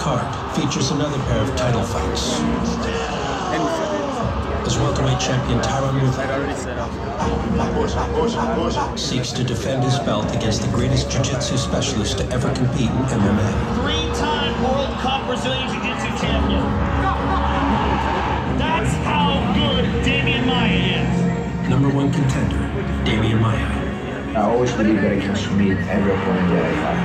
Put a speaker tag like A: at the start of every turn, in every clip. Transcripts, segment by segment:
A: card features another pair of title fights. As welterweight champion Tyron Woodley seeks to defend his belt against the greatest jiu-jitsu specialist to ever compete in MMA.
B: Three-time World Cup Brazilian Jiu-Jitsu champion. That's how good Damian Maia is.
A: #1 contender, Damian Maia.
C: I always believe that I can submit every opponent that I fight.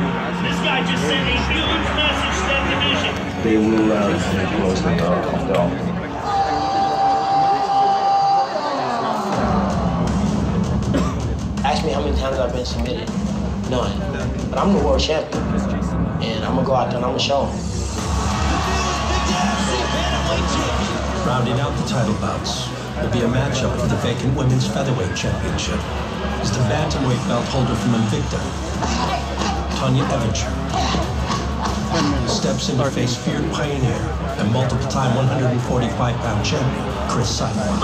B: This guy just sent a huge message to that division.
C: They will close the door of the opening.
D: Ask me how many times I've been submitted. None. But I'm the world champion. And I'm gonna go out there and I'm gonna show them.
A: Rounding out the title bouts will be a matchup for the vacant women's featherweight championship. Is the bantamweight belt holder from Invicta, Tonya Evinger, steps in to face feared pioneer and multiple-time 145-pound champion Chris Cyborg.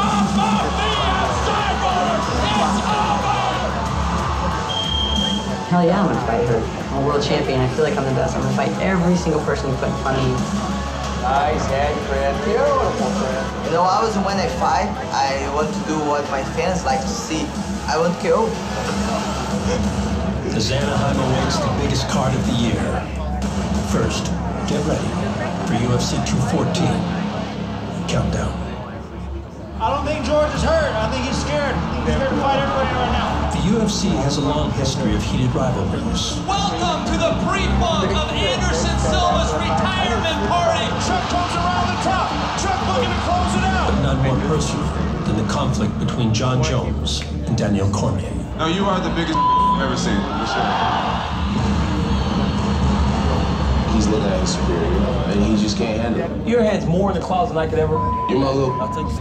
E: Hell yeah, I'm gonna fight her. I'm a world champion. I feel like I'm the best. I'm gonna fight every single person you put in front of me.
F: Nice head, Fred. Beautiful, Fred.
G: You know, always when I fight, I want to do what my fans like to see. I want to kill.
A: The Anaheim awaits the biggest card of the year. First, get ready for UFC 214. Countdown.
B: I don't think George is hurt. I think he's scared. I think he's scared to fight everybody right now.
A: The UFC has a long history of heated rivalries.
H: Welcome to the pre-funk of Anderson Silva's retirement party.
B: Chuck comes around the top. Chuck looking to close it out.
A: But none more personal than the conflict between John Jones and Daniel Cormier.
I: No, you are the biggest I've ever seen. For sure.
J: He's looking at his superior, and he just can't handle it.
F: Your head's more in the closet than I could ever.
J: You're my little.
F: I'll take you.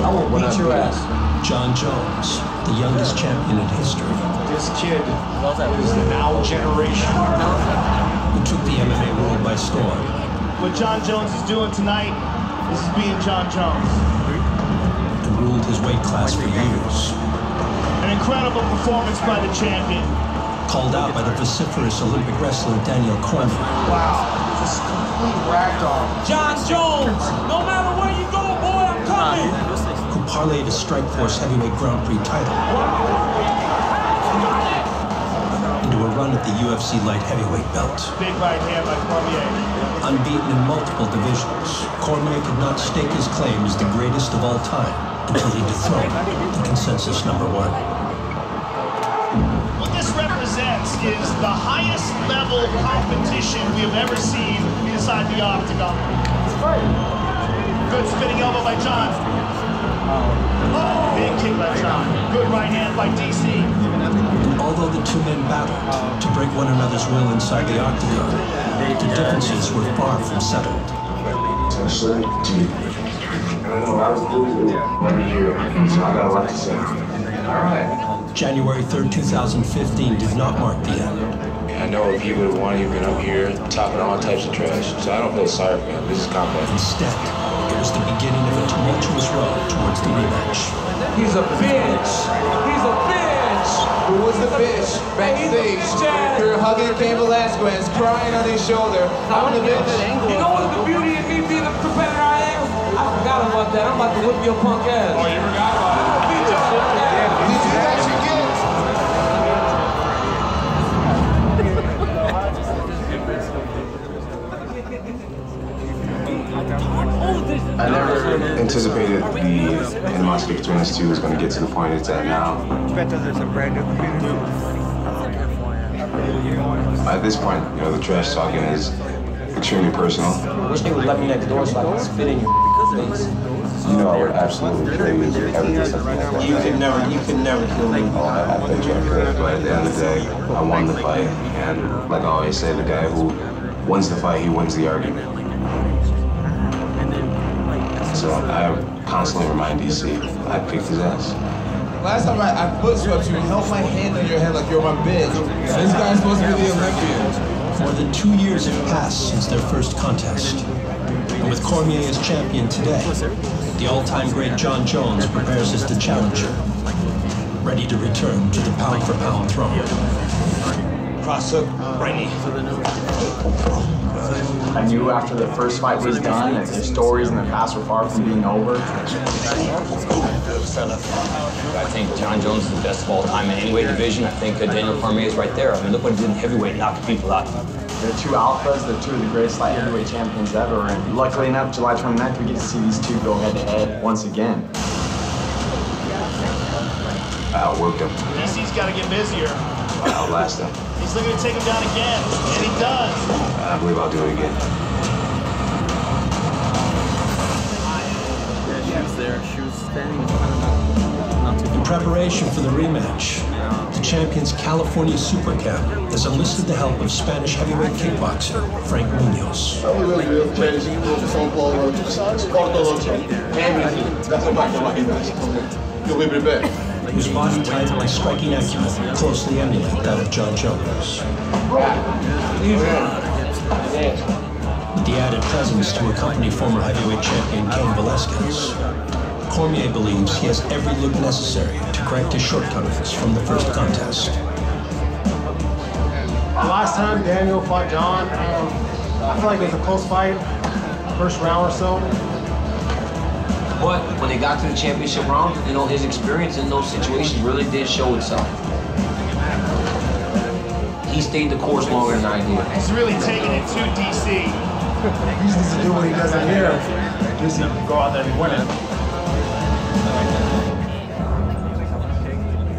F: I will beat your ass.
A: John Jones, the youngest champion in history.
B: This kid is the now generation.
A: Who took the MMA world by storm.
B: What John Jones is doing tonight, this is being John Jones.
A: And ruled his weight class for years.
B: An incredible performance by the champion.
A: Called out by the vociferous Olympic wrestler Daniel Cormier.
B: Wow, just complete ragdoll.
H: John Jones, no matter where you go, boy, I'm coming.
A: Who parlayed a Strikeforce heavyweight Grand Prix title into a run at the UFC light heavyweight belt.
B: Big right hand by Cormier.
A: Unbeaten in multiple divisions, Cormier could not stake his claim as the greatest of all time until he dethroned the consensus #1.
B: What this represents is the highest level competition we have ever seen inside the octagon. Good spinning elbow by John. Big kick by John. Good right hand by DC.
A: Although the two men battled to break one another's will inside the octagon, the differences were far from settled.
C: Essentially, I was losing every year, so I got a lot to say. All right.
A: January 3rd, 2015 did not mark the end.
J: I know if he would have won, he would have been up here talking all types of trash. So I don't feel sorry for him. This is combat.
A: Instead, it was the beginning of a tumultuous road towards the rematch.
F: He's a bitch. He's a bitch.
I: Who was the bitch? Backstage. You're hugging Cain Velasquez, crying on his shoulder. I'm the bitch.
F: You know what's the beauty of me being the competitor I am? I forgot about that. I'm about to whip your punk ass.
I: Oh, you forgot about it.
F: Beat your punk ass.
I: Did you actually get it?
J: I never anticipated the animosity between us two was going to get to the point it's at now. At this point, you know, the trash talking is extremely personal.
F: Wish they would let me next door so I could spit in your face.
J: You know I would absolutely kill you ever did something like that.
D: You can never kill me.
J: Oh, I bet you I could, but at the end of the day, I won the fight. And like I always say, the guy who wins the fight, he wins the argument. So I constantly remind DC, I kicked his ass.
I: Last time I foot swept you, held my hand on your head like you're my bitch. This guy's supposed to be the Olympian.
A: More than 2 years have passed since their first contest. And with Cormier as champion today, the all-time great John Jones prepares as the challenger, ready to return to the pound-for-pound throne.
B: Cross hook, right knee.
K: I knew after the first fight was done that the stories in the past were far from being over.
L: I think John Jones is the best of all time in any weight division. I think Daniel Cormier is right there. I mean, look what he did in heavyweight, knocking people out.
K: They're two alphas, they're two of the greatest light heavyweight champions ever, and luckily enough, July 29th, we get to see these two go head-to-head once again.
J: I outworked him.
B: DC's got to get busier.
J: I outlast him.
B: He's looking to take him down again, and he does.
J: I believe I'll do it again.
A: In preparation for the rematch, the champion's California Super Camp has enlisted the help of Spanish heavyweight kickboxer Frank Munoz. Whose body type and striking acumen closely emulate that of John Jones. With the added presence to accompany former heavyweight champion Cain Velasquez, Cormier believes he has every look necessary to correct his shortcomings from the first contest.
M: The last time Daniel fought John, I feel like it was a close fight, first round or so.
L: But when they got to the championship round, you know, his experience in those situations really did show itself. He stayed the course longer than I did.
B: He's really taking it to DC.
M: He just needs to do what he does in here. Just go out there and win it.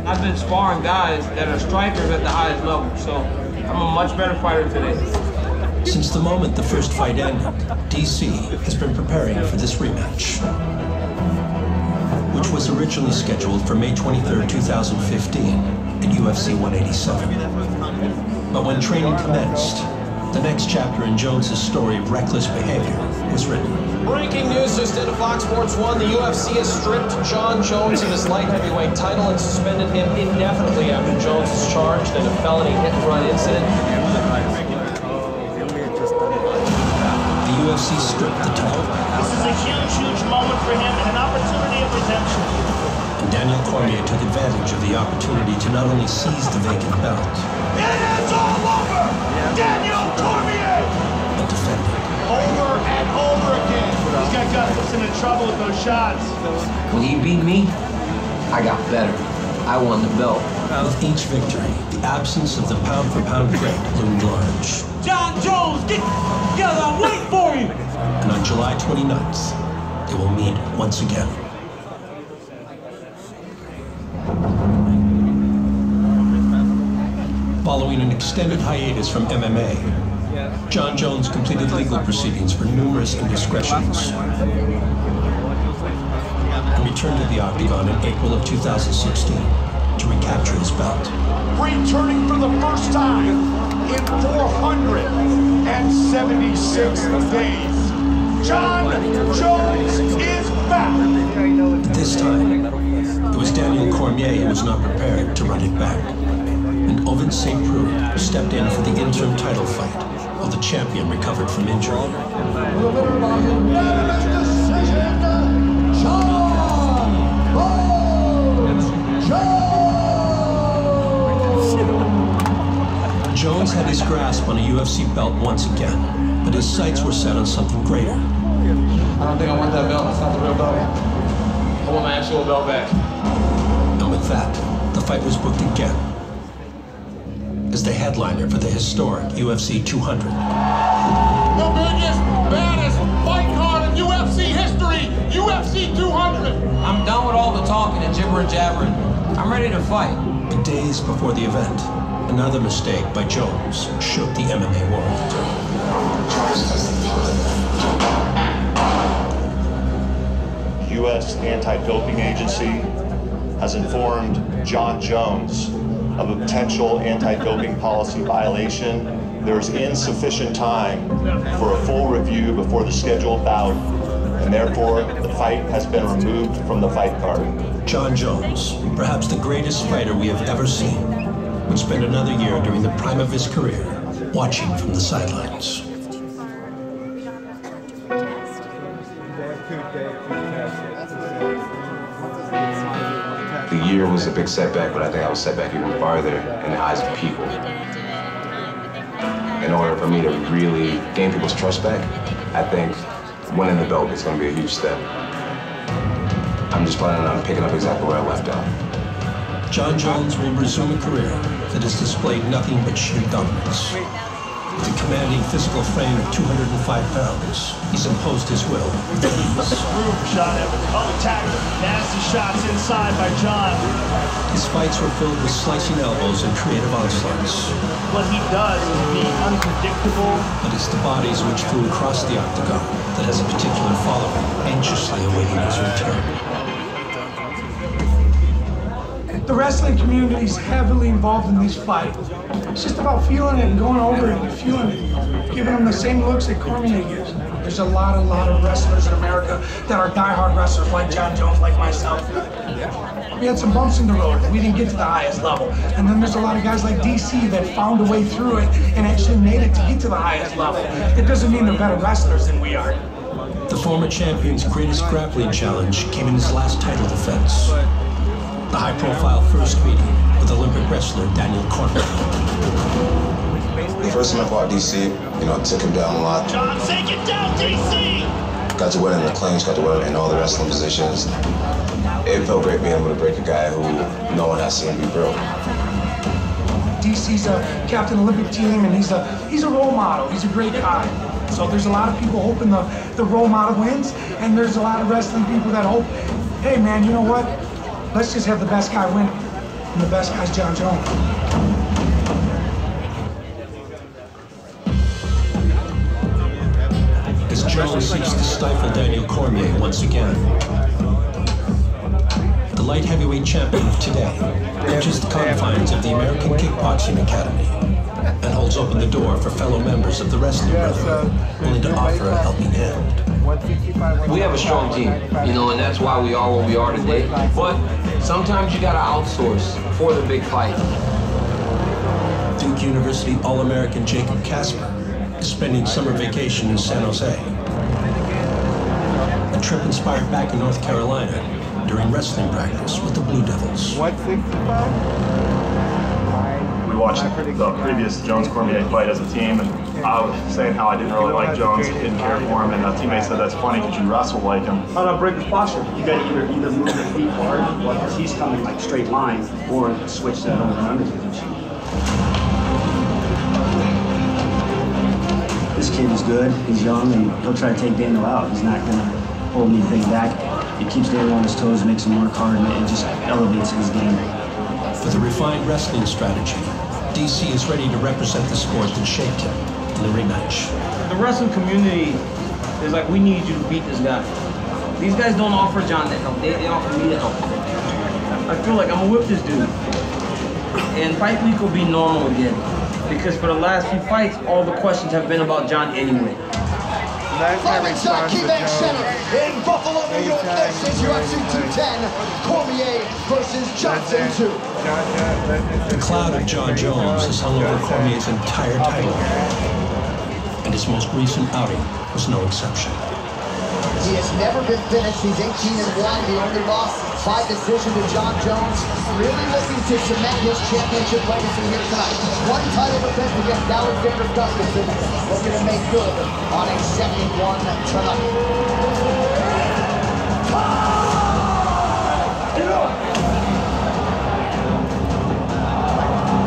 F: I've been sparring guys that are strikers at the highest level, so I'm a much better fighter today.
A: Since the moment the first fight ended, DC has been preparing for this rematch, which was originally scheduled for May 23, 2015 in UFC 187. But when training commenced, the next chapter in Jones's story of reckless behavior was written.
H: Breaking news just into Fox Sports 1, the UFC has stripped John Jones of his light heavyweight title and suspended him indefinitely after Jones is charged in a felony hit-and-run incident.
A: The UFC stripped the title.
B: This is a huge, huge moment for him and an opportunity of redemption.
A: And Daniel Cormier took advantage of the opportunity to not only seize the vacant belt,
B: It is all over! Daniel Cormier!
A: but defend it.
B: Over and over again. This guy got us into trouble with those shots.
L: When he beat me, I got better. I won the belt.
A: With each victory, the absence of the pound-for-pound great loomed large.
H: John Jones, get together, I'm waiting for you!
A: And on July 29th, they will meet once again. Following an extended hiatus from MMA, John Jones completed legal proceedings for numerous indiscretions and returned to the octagon in April of 2016 to recapture his belt.
B: Returning for the first time in 476 days, John Jones is back!
A: This time, it was Daniel Cormier who was not prepared to run it back. And Ovid St. Preux stepped in for the interim title fight while the champion recovered from injury. Jones had his grasp on a UFC belt once again, but his sights were set on something greater.
I: I don't think I want that belt. It's not the real belt. I want my actual belt back.
A: And with that, the fight was booked again as the headliner for the historic UFC 200.
H: The biggest, baddest fight card in UFC history, UFC 200.
L: I'm done with all the talking and jibber and jabbering. I'm ready to fight.
A: But days before the event, another mistake by Jones shook the MMA world.
N: U.S. Anti-Doping Agency has informed John Jones of a potential anti-doping policy violation. There is insufficient time for a full review before the scheduled bout, and therefore the fight has been removed from the fight card.
A: John Jones, perhaps the greatest fighter we have ever seen, would spend another year during the prime of his career watching from the sidelines.
J: The year was a big setback, but I think I was set back even farther in the eyes of people. in order for me to really gain people's trust back, I think winning the belt is going to be a huge step. I'm just planning on picking up exactly where I left off.
A: Jon Jones will resume a career that has displayed nothing but sheer dominance. With a commanding physical frame of 205 pounds, he's imposed his will.
B: Room for Sean Evans. Oh, tackle. Nasty shots inside by Jon.
A: His fights were filled with slicing elbows and creative onslaughts.
B: What he does is be unpredictable.
A: But it's the bodies which flew across the octagon that has a particular following, anxiously awaiting his return.
O: The wrestling community is heavily involved in this fight. It's just about feeling it and going over it and feeling it, giving them the same looks that Cormier gives. There's a lot of wrestlers in America that are diehard wrestlers like Jon Jones, like myself. We had some bumps in the road. We didn't get to the highest level. And then there's a lot of guys like DC that found a way through it and actually made it to get to the highest level. It doesn't mean they're better wrestlers than we are.
A: The former champion's greatest grappling challenge came in his last title defense. The high-profile first meeting with Olympic wrestler Daniel Cormier.
J: The first time I fought DC, took him down a lot.
B: Jon, take it down, DC!
J: Got to win in the clinch, got to win in all the wrestling positions. It felt great being able to break a guy who no one has seen be broke.
O: DC's a captain Olympic team, and he's a role model. He's a great guy. So there's a lot of people hoping the role model wins, and there's a lot of wrestling people that hope, hey man, you know what? Let's just have the best guy win, and the best guy's Jon Jones.
A: As Jones seeks to stifle Daniel Cormier once again, the light heavyweight champion of today reaches the confines of the American Kickboxing Academy and holds open the door for fellow members of the Wrestling Brotherhood willing to offer a helping hand.
P: We have a strong team, and that's why we are where we are today. But sometimes you gotta outsource for the big fight.
A: Duke University All-American Jacob Casper is spending summer vacation in San Jose. A trip inspired back in North Carolina during wrestling practice with the Blue Devils.
M: 165?
Q: We watched the previous Jones-Cormier fight as a team, and I was saying how I didn't really like Jones, didn't care for him, and a teammate said that's funny because you wrestle like him.
R: How to break his posture? You got to either move your feet hard, because he's coming like straight line, or switch that over and under position. This kid is good, he's young, and he'll try to take Daniel out. He's not going to hold anything back. It keeps Daniel on his toes, makes him work hard, and it just elevates his game.
A: With a refined wrestling strategy, DC is ready to represent the sport that shaped him in the rematch.
F: The wrestling community is like, we need you to beat this guy. These guys don't offer Jon the help, they offer me the help. I feel like I'm gonna whip this dude. And fight week will be normal again. Because for the last few fights, all the questions have been about Jon anyway.
S: Fighting John Quebec Center in Buffalo, New York. This is UFC 210, Cormier versus Johnson 2.
A: The cloud of Jon Jones has hung over Cormier's entire title reign, and his most recent outing was no exception.
S: He has never been finished. He's 18-1. The only loss by decision to Jon Jones. Really looking to cement his championship legacy here tonight. One title defense against Alexander Gustafsson. Looking to make good on a second one tonight.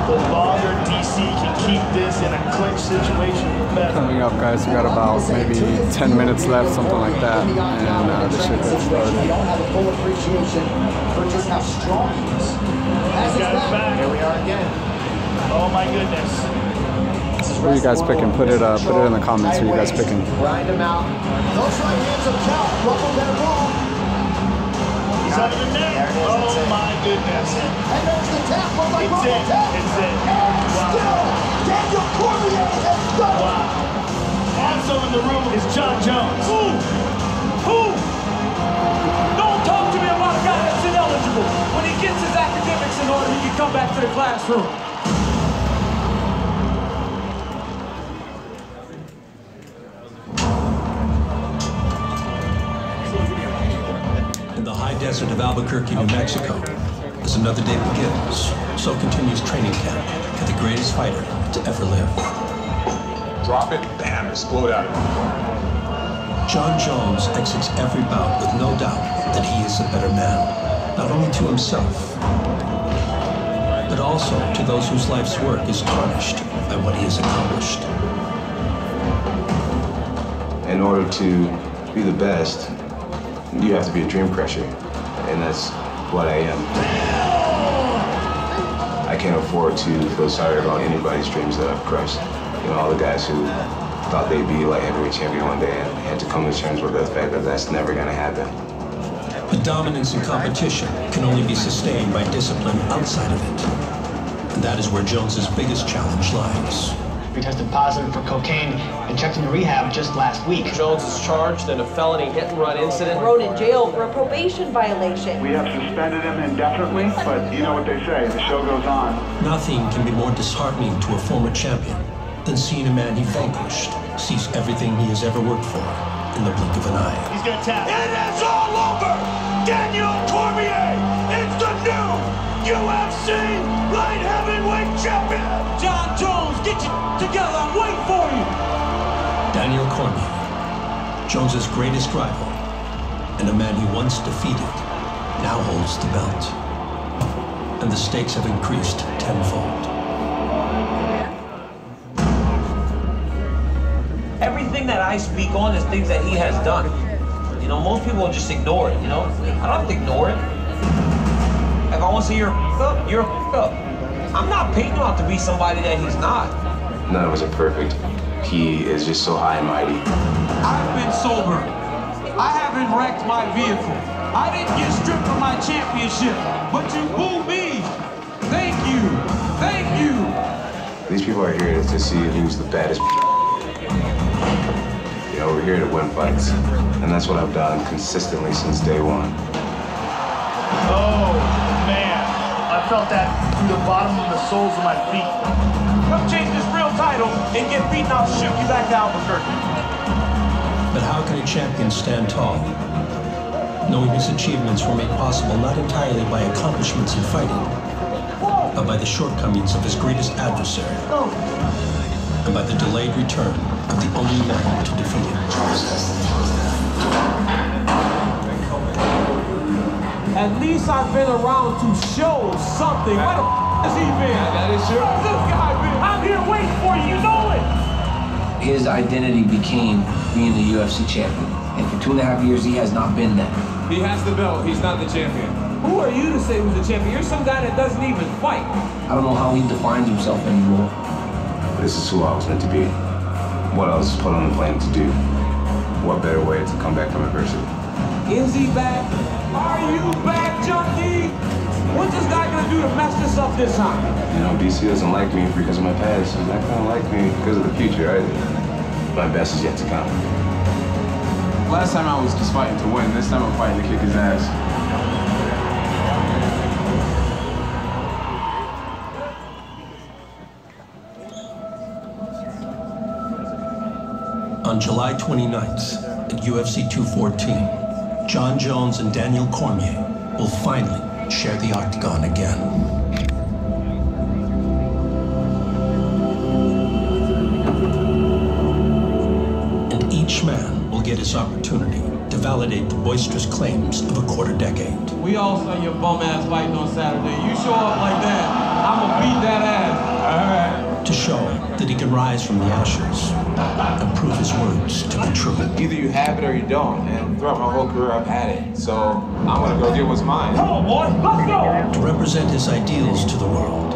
B: The longer DC can keep this in a clinch situation, the better.
T: Coming up, guys, we got about maybe 10 minutes left, something like that, and this should get started.
S: They don't have a full appreciation for just how strong he is.
B: This guy's back. Here we are again. Oh my goodness.
T: Who are you guys picking? Put it in the comments. Who are you guys picking?
S: Grind him out. Those right hands will count. Ruffle that wrong.
B: He's under the net. Oh my goodness.
S: And there's the tap.
B: It's it. It's it.
S: Wow. Daniel Cormier has done it.
B: Wow. Also in the room is Jon Jones.
F: Who? Don't talk to me about a guy that's ineligible. When he gets his academics in order, he can come back to the classroom.
A: In the high desert of Albuquerque, New Mexico, as another day begins, so continues training camp for the greatest fighter to ever live.
I: drop it, bam, explode out of it.
A: John Jones exits every bout with no doubt that he is a better man, not only to himself, but also to those whose life's work is tarnished by what he has accomplished.
J: In order to be the best, you have to be a dream crusher, and that's what I am. I can't afford to feel sorry about anybody's dreams that I've crushed. You know, all the guys who thought they'd be like heavyweight champion one day and had to come to terms with the fact that that's never gonna happen.
A: But dominance in competition can only be sustained by discipline outside of it. And that is where Jones's biggest challenge lies.
U: We tested positive for cocaine and checked into rehab just last week.
H: Jones is charged in a felony hit-and-run incident.
V: Thrown in jail for a probation violation.
W: We have suspended him indefinitely, but you know what they say, the show goes on.
A: Nothing can be more disheartening to a former champion than seeing a man he vanquished seize everything he has ever worked for in the blink of an eye.
B: He's gonna tap. It is all over! Daniel Cormier is the new UFC light heavyweight champion!
X: John Jones, get your together, I'm waiting for you!
A: Daniel Cormier, Jones's greatest rival, and a man he once defeated, now holds the belt. And the stakes have increased tenfold.
F: Everything that I speak on is things that he has done. You know, most people just ignore it, you know? I don't have to ignore it. If I want to say you're up, you're up. I'm not painting him out to be somebody that he's not.
J: None of us are perfect. He is just so high and mighty.
X: I've been sober. I haven't wrecked my vehicle. I didn't get stripped from my championship, but you booed me. Thank you. Thank you.
J: These people are here to see who's the baddest. You know, we're here to win fights, and that's what I've done consistently since day one.
B: Oh, man. I felt that through the bottom of the soles of my feet.
X: Come chase this real title and get beaten out, ship you back to Albuquerque.
A: But how can a champion stand tall, knowing his achievements were made possible not entirely by accomplishments in fighting, but by the shortcomings of his greatest adversary, and by the delayed return of the only man to defeat him?
X: At least I've been around to show something. Where the f has he been?
I: That is true.
X: Where's this guy been? I'm here waiting for you, you know it!
P: His identity became being the UFC champion. And for 2.5 years, he has not been that.
I: He has the belt, he's not the champion.
X: Who are you to say who's the champion? You're some guy that doesn't even fight.
P: I don't know how he defines himself anymore.
J: This is who I was meant to be. What I was put on the planet to do. What better way to come back from adversity?
X: Is he back? Are you back, junkie? What's this guy gonna do to mess this up this time?
J: You know, DC doesn't like me because of my past. He's not gonna like me because of the future either. My best is yet to come.
K: Last time I was just fighting to win. This time I'm fighting to kick his ass.
A: On July 29th, at UFC 214, John Jones and Daniel Cormier will finally share the octagon again. And each man will get his opportunity to validate the boisterous claims of a quarter decade.
X: We all saw your bum ass fighting on Saturday. You show up like that, I'ma beat that ass. All right.
A: To show that he can rise from the ashes and prove his words to be true.
I: Either you have it or you don't, and throughout my whole career I've had it. So I'm gonna go get what's mine.
X: Come on, boy, let's go!
A: To represent his ideals to the world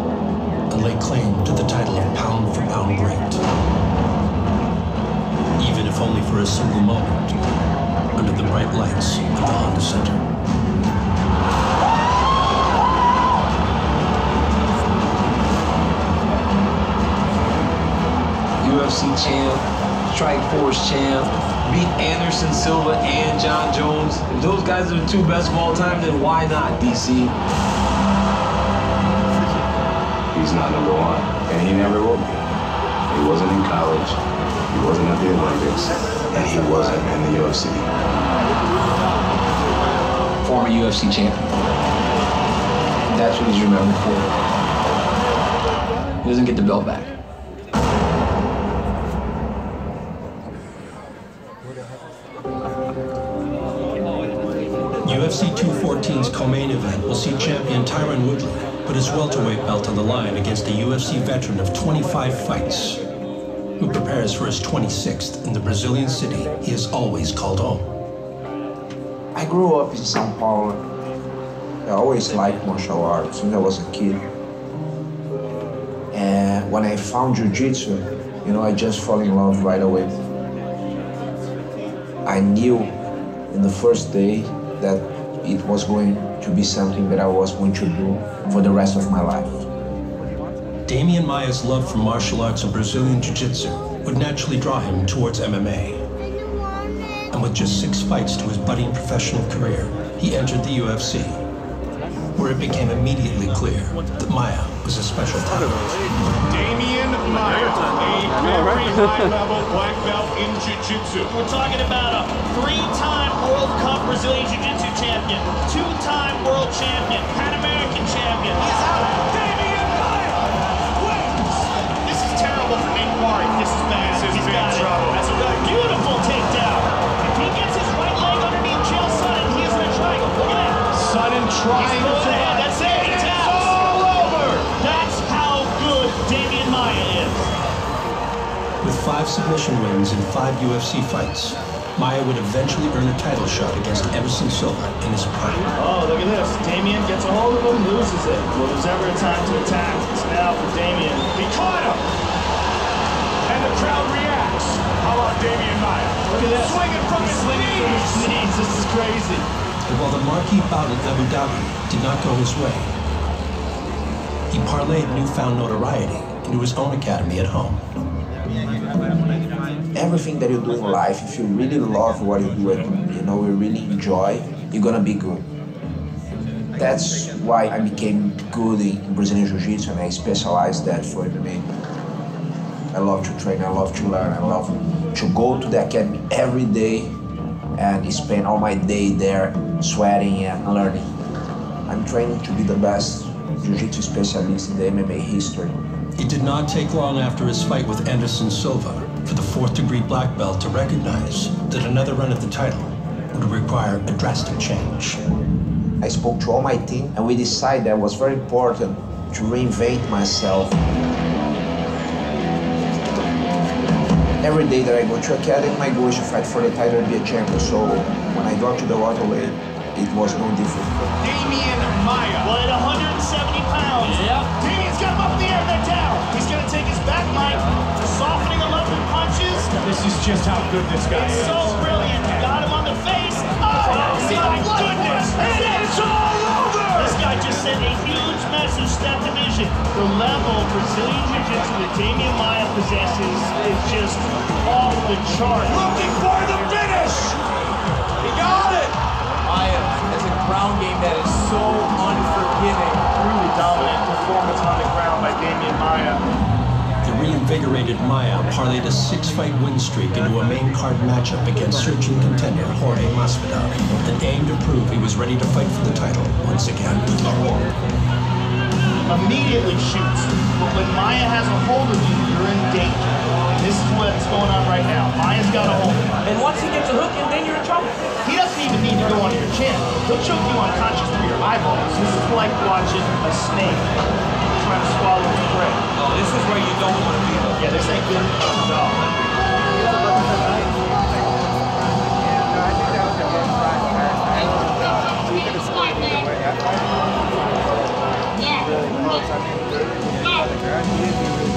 A: and lay claim to the title of pound for pound great. Even if only for a single moment under the bright lights of the Honda Center.
P: UFC champ, Strike Force champ, beat Anderson Silva and John Jones. If those guys are the two best of all time, then why not, DC?
J: He's not number one, and he never will be. He wasn't in college, he wasn't at the Olympics, and he wasn't in the UFC.
P: Former UFC champion. That's what he's remembered for. He doesn't get the belt back.
A: UFC 214's co-main event will see champion Tyron Woodley put his welterweight belt on the line against a UFC veteran of 25 fights, who prepares for his 26th in the Brazilian city he has always called home.
C: I grew up in São Paulo. I always liked martial arts since I was a kid. And when I found jiu-jitsu, you know, I just fell in love right away. I knew in the first day that it was going to be something that I was going to do for the rest of my life.
A: Damian Maia's love for martial arts and Brazilian jiu-jitsu would naturally draw him towards MMA. And with just 6 fights to his budding professional career, he entered the UFC, where it became immediately clear that Maia was a special talent.
B: Damian Maia, a very high-level black belt in jiu-jitsu. We're talking about a 3-time World Cup Brazilian Jiu-Jitsu champion, 2-time world champion, Pan American champion. He's out. Damian Maia wins. This is terrible for Nate Mari. This is bad. He's got it. That's a beautiful takedown. If he gets his right leg underneath Chael Sonnen, he is in a triangle. Look at that. Sonnen trying to survive. That's it. It's all over. That's how good Damian Maia is.
A: With 5 submission wins and 5 UFC fights, Maia would eventually earn a title shot against Anderson Silva in his prime.
B: Oh, look at this. Damian gets a hold of him, loses it. Well, there's ever a time to attack. It's now for Damian. He caught him! And the crowd reacts. How about Damian Maia? Look at this. Swinging from his knees. This is crazy.
A: And while the marquee bout in Abu Dhabi did not go his way, he parlayed newfound notoriety into his own academy at home.
C: Everything that you do in life, if you really love what you do and you know you really enjoy, you're gonna be good. That's why I became good in Brazilian Jiu-Jitsu and I specialized that for MMA. I love to train, I love to learn, I love to go to the academy every day and spend all my day there sweating and learning. I'm training to be the best Jiu-Jitsu specialist in the MMA history.
A: It did not take long after his fight with Anderson Silva for the 4th-degree black belt to recognize that another run at the title would require a drastic change.
C: I spoke to all my team and we decided that it was very important to reinvent myself. Every day that I go to academy, my goal is to fight for the title and be a champion. So when I got to the welterweight, it was no different.
B: Damian Maia. Well, at 170 pounds. Yep. Damian's got him up in the air, then down. He's going to take his back, Mike. Softening him up with punches. This is just how good this guy is. So brilliant. Got him on the face. Oh, my goodness. And it's all over. This guy just sent a huge message to that division. The level of Brazilian Jiu-Jitsu that Damian Maia possesses is just off the chart. Looking for the finish. He got it.
I: Maia has a ground game that is so unforgiving.
B: Really dominant performance on the ground by Damian Maia.
A: The reinvigorated Maia parlayed a 6-fight win streak into a main card matchup against surging contender Jorge Masvidal and aimed to prove he was ready to fight for the title once again.
B: Immediately shoots, but when Maia has a hold of you, you're in danger. And this is what's going on right now. Maia's got a hold.
F: And once he gets a hook in, then you're in trouble.
B: He doesn't even need to go under your chin. He'll choke you unconscious through your eyeballs. This is like watching a snake trying to swallow its prey.
F: Oh, this is where you don't want to be.
B: Yeah, this ain't good at all.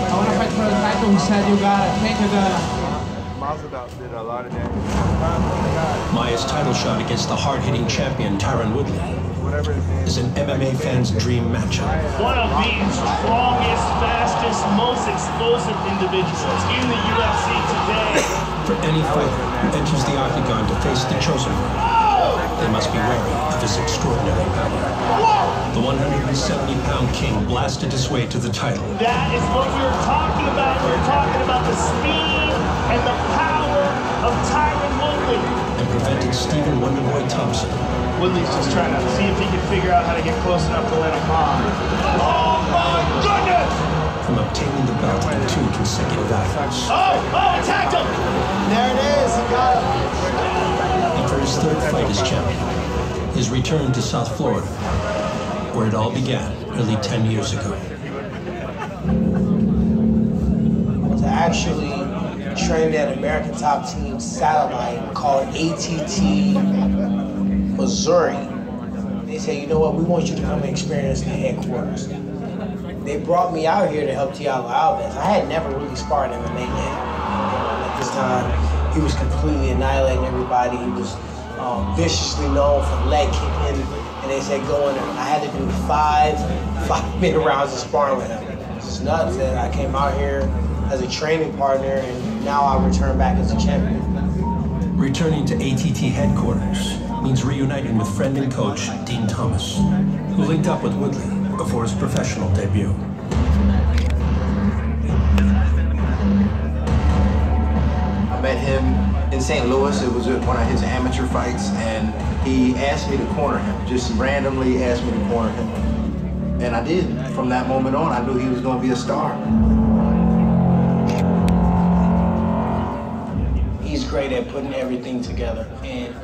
D: I want to fight for the title. He said you got it. Take it.
T: Did a lot of damage.
A: Maia's title shot against the hard-hitting champion Tyron Woodley is an MMA fan's dream matchup.
B: One of the strongest, fastest, most explosive individuals in the UFC today.
A: For any fighter who enters the octagon to face the chosen one, they must be wary of his extraordinary power. The 170-pound king blasted his way to the title.
B: That is what we were talking about. We were talking about the speed and the power of Tyron Woodley.
A: And prevented Stephen Wonderboy Thompson.
B: Woodley's just trying to see if he can figure out how to get close enough to let him on. Oh my goodness!
A: From obtaining the belt in 2 consecutive fights.
B: Oh, attacked him! There it is, he got him.
A: And for his 3rd fight as champion, he his return to South Florida, where it all began nearly 10 years ago.
E: To actually train at American Top Team satellite called ATT Missouri. They said, you know what, we want you to come and experience the headquarters. They brought me out here to help Thiago Alves. I had never really sparred MMA yet. At this time, he was completely annihilating everybody. He was viciously known for leg kicking, and they said go in there. I had to do five-minute rounds of sparring with him. It's nuts that I came out here as a training partner, and now I return back as a champion.
A: Returning to ATT headquarters means reuniting with friend and coach Dean Thomas, who linked up with Woodley before his professional debut.
G: I met him in St. Louis. It was at one of his amateur fights, and he asked me to corner him, just randomly asked me to corner him. And I did. From that moment on, I knew he was going to be a star.
E: He's great at putting everything together. And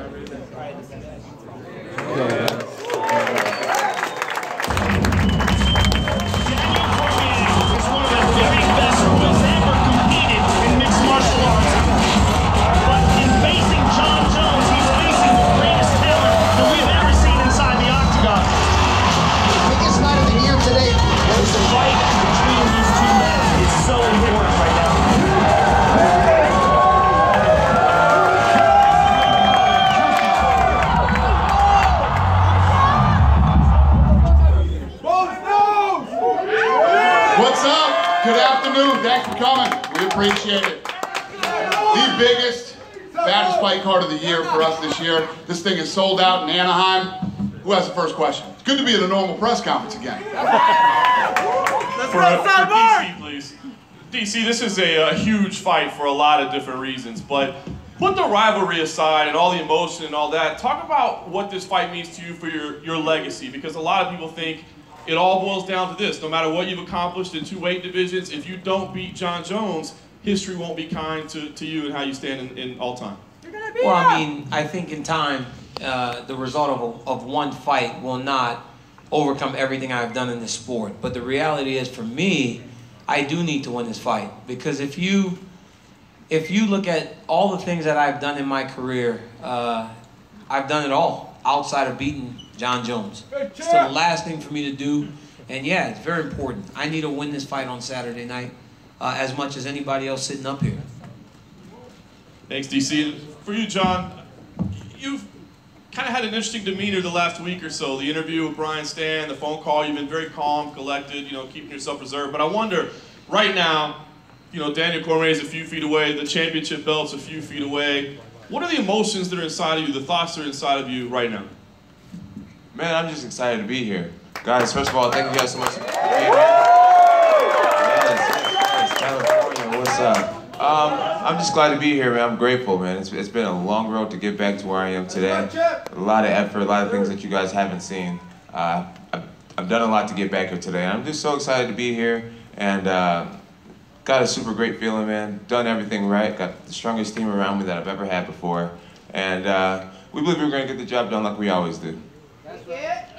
L: appreciate it. The biggest, baddest fight card of the year for us this year. This thing is sold out in Anaheim. Who has the first question? It's good to be at a normal press conference again.
B: For DC, please. DC, this is a huge fight for a lot of different reasons, but put the rivalry aside and all the emotion and all that. Talk about what this fight means to you for your legacy, because a lot of people think it all boils down to this. No matter what you've accomplished in 2 weight divisions, if you don't beat John Jones, history won't be kind to you and how you stand in all time.
P: Well, I mean, I think in time, the result of one fight will not overcome everything I've done in this sport. But the reality is, for me, I do need to win this fight. Because if you look at all the things that I've done in my career, I've done it all outside of beating John Jones. It's the last thing for me to do. And yeah, it's very important. I need to win this fight on Saturday night as much as anybody else sitting up here.
B: Thanks, DC. For you, John, you've kind of had an interesting demeanor the last week or so. The interview with Brian Stan, the phone call, you've been very calm, collected, you know, keeping yourself reserved. But I wonder, right now, you know, Daniel Cormier is a few feet away, the championship belt's a few feet away. What are the emotions that are inside of you, the thoughts that are inside of you right now?
N: Man, I'm just excited to be here. Guys, first of all, thank you guys so much for being here. Yes, California, what's up? I'm just glad to be here, man. I'm grateful, man. It's been a long road to get back to where I am today. A lot of effort, a lot of things that you guys haven't seen. I've done a lot to get back here today. I'm just so excited to be here, and got a super great feeling, man. Done everything right. Got the strongest team around me that I've ever had before, and we believe we're going to get the job done like we always do.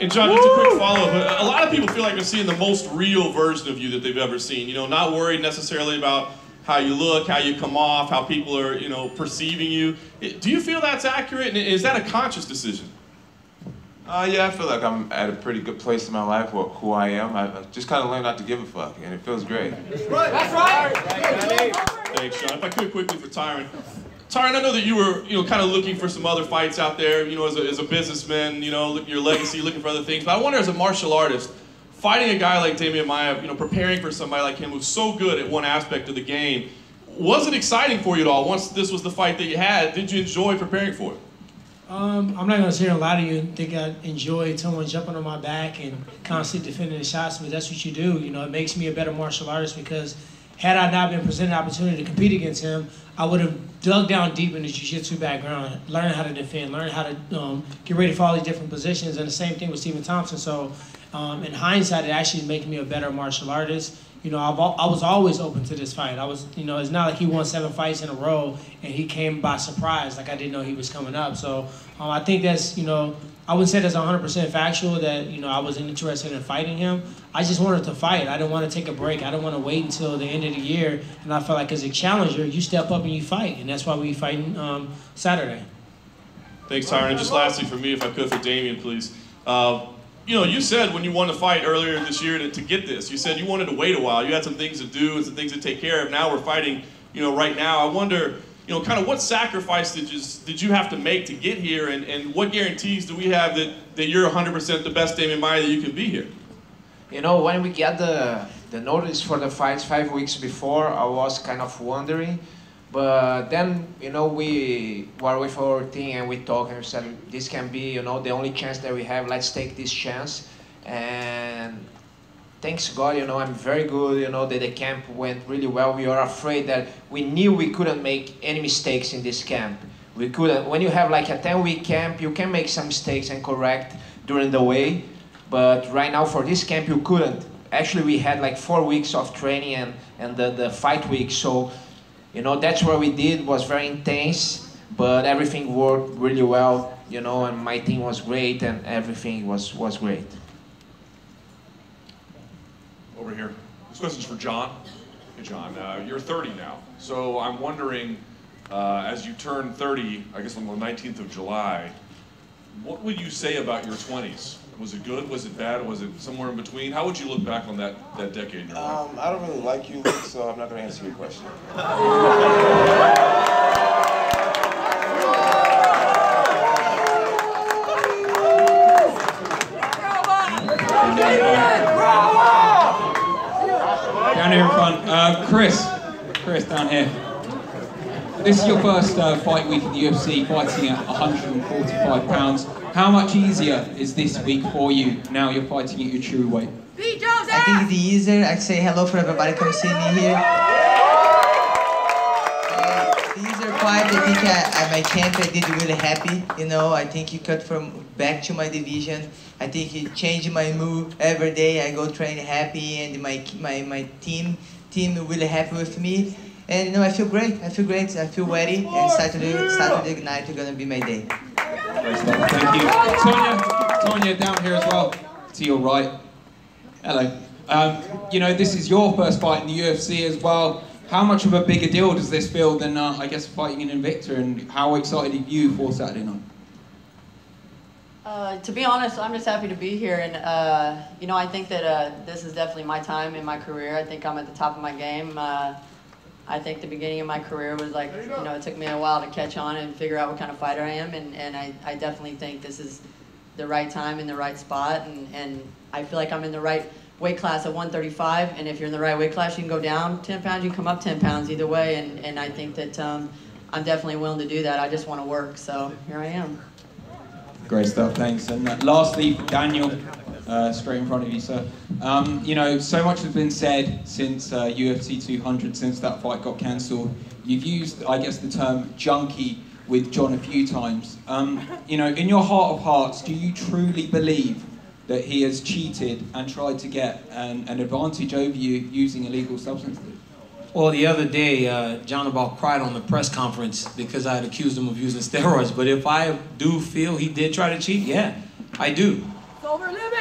B: And John, just a quick follow-up. A lot of people feel like they're seeing the most real version of you that they've ever seen. You know, not worried necessarily about how you look, how you come off, how people are, you know, perceiving you. Do you feel that's accurate? And is that a conscious decision?
N: Yeah, I feel like I'm at a pretty good place in my life with who I am. I just kind of learned not to give a fuck, and it feels great.
B: That's right. Thanks, John. If I could quickly for Tyron. Tyron, I know that you were, you know, kind of looking for some other fights out there, you know, as a businessman, you know, your legacy, looking for other things. But I wonder, as a martial artist, fighting a guy like Demian Maia, you know, preparing for somebody like him who's so good at one aspect of the game, was it exciting for you at all? Once this was the fight that you had, did you enjoy preparing for it?
E: I'm not going to sit here and lie to you and think I enjoyed someone jumping on my back and constantly defending the shots, but that's what you do. You know, it makes me a better martial artist, because had I not been presented an opportunity to compete against him, I would have dug down deep in the jiu-jitsu background, learned how to defend, learned how to get ready for all these different positions, and the same thing with Stephen Thompson. So in hindsight, it actually is making me a better martial artist. you know, I was always open to this fight. I was, you know, it's not like he won 7 fights in a row and he came by surprise, like I didn't know he was coming up. So I think that's, you know, I wouldn't say that's 100% factual that, you know, I wasn't interested in fighting him. I just wanted to fight. I didn't want to take a break. I didn't want to wait until the end of the year. And I felt like as a challenger, you step up and you fight. And that's why we fighting Saturday.
B: Thanks, Tyron. And just lastly for me, if I could, for Damian, please. You know, you said when you won the fight earlier this year to get this, you said you wanted to wait a while. You had some things to do and some things to take care of. Now we're fighting, you know, right now. I wonder, you know, kind of what sacrifice did you have to make to get here, and what guarantees do we have that you're 100% the best Damian Maia that you can be here?
C: You know, when we get the notice for the fights 5 weeks before, I was kind of wondering. But then, you know, we were with our team and we talked and we said, this can be, you know, the only chance that we have. Let's take this chance. And thanks God, you know, I'm very good. You know, the camp went really well. We were afraid that we knew we couldn't make any mistakes in this camp. We couldn't. When you have like a 10-week camp, you can make some mistakes and correct during the way. But right now for this camp, you couldn't. Actually, we had like 4 weeks of training and the fight week. So, you know, that's what we did. Was very intense, but everything worked really well, you know, and my team was great and everything was great.
M: Over here. This question's for John. Hey, John, you're 30 now. So I'm wondering, as you turn 30, I guess on the 19th of July, what would you say about your 20s? Was it good? Was it bad? Was it somewhere in between? How would you look back on that decade in your life?
J: I don't really like you, Luke, so I'm not going to answer your question.
O: Down here in front, Chris down here. This is your first fight week in the UFC, fighting at 145 pounds. How much easier is this week for you now you're fighting at your true weight?
Q: I think it's easier. I say hello for everybody come see me here. The easier fight, I think my camp I did really happy. You know, I think he cut from back to my division. I think he changed my move every day. I go train happy, and my team really happy with me. And you know, I feel great. I feel ready. And Saturday night is gonna be my day.
O: Thank you. Tonya down here as well, to your right. Hello. You know, this is your first fight in the UFC as well. How much of a bigger deal does this feel than, I guess, fighting an Invicta, and how excited are you for Saturday night?
R: To be honest, I'm just happy to be here, and you know, I think that this is definitely my time in my career. I think I'm at the top of my game. I think the beginning of my career was like, you know, it took me a while to catch on and figure out what kind of fighter I am, and I definitely think this is the right time in the right spot, and I feel like I'm in the right weight class at 135, and if you're in the right weight class, you can go down 10 pounds, you can come up 10 pounds either way, and I think that I'm definitely willing to do that. I just want to work, so here I am.
O: Great stuff, thanks. And lastly, Daniel, straight in front of you, sir. You know, so much has been said since UFC 200, since that fight got cancelled. You've used, I guess, the term junkie with John a few times. You know, in your heart of hearts, do you truly believe that he has cheated and tried to get an advantage over you using illegal substances?
P: Well, the other day, John about cried on the press conference because I had accused him of using steroids. But if I do feel he did try to cheat, yeah, I do.